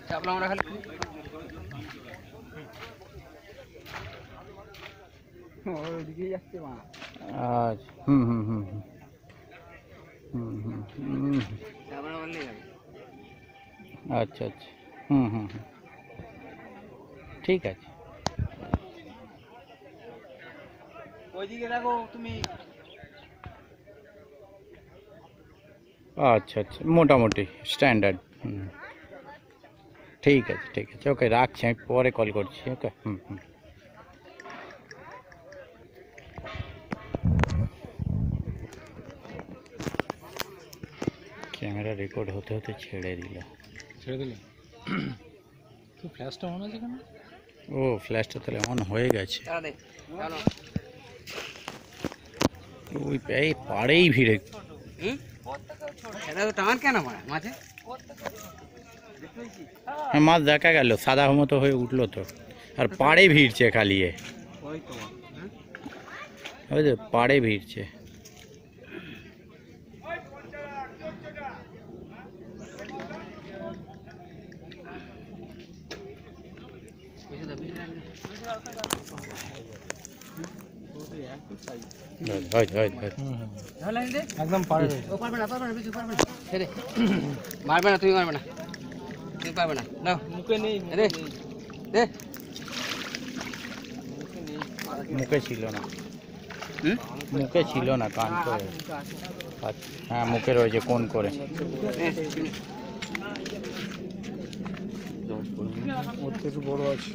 চাপলা আমরা খালি ওইদিকে যাচ্ছে মা। আচ্ছা হুম হুম হুম হুম হুম হুম চাপলা বললেই হবে। আচ্ছা আচ্ছা হুম হুম হুম ঠিক আছে। ওইদিকে দেখো তুমি। আচ্ছা আচ্ছা মোটামুটি স্ট্যান্ডার্ড হুম ঠিক আছে ওকে রাখছি আমি পরে কল করছি ওকে হুম হুম ক্যামেরা রেকর্ড হতে হতে ছেড়ে দিল তো ফ্ল্যাশটা অন আছে কেন? ও ফ্ল্যাশটা তাহলে অন হয়ে গেছে ওই এই পাড়েই ভিড়ে এটা তো টান কেন মাঝে হ্যাঁ মাছ দেখা গেল সাদা মতো হয়ে উঠলো তো আর পাড়ে ভিড়ছে খালি ওই তো ওই যে পাড়ে ভিড়ছে একদম পারে মারবে না তুমি মারবে না তুমি পারবে না নাও মুখে নেই দে দে মুখে ছিল না মুখে ছিল না কান করে হ্যাঁ মুখে রয়েছে কোন করে ওর থেকে বড় আছে,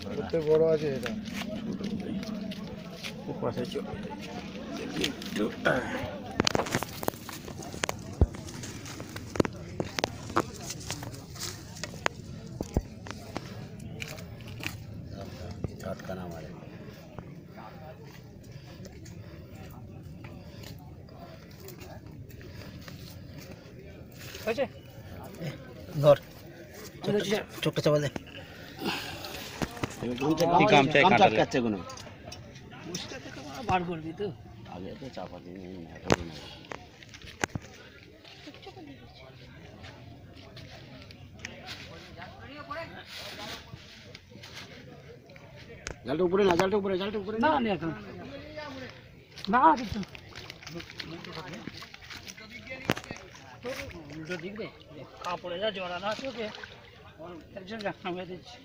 ওর থেকে বড় আছে এটা। পাশে চলে একটু ঝটকা না মারে ধর চোখটা চাপা দে গামছা কোনো বার করবি তো আগে তো চাপা দিন জালটা উপরে না জালটা উপরে না না এখন না কিছু উল্টো দিক রে কাপড়ে যা জড়ানো আছে ওকে একজন রাখা হয়ে দিচ্ছি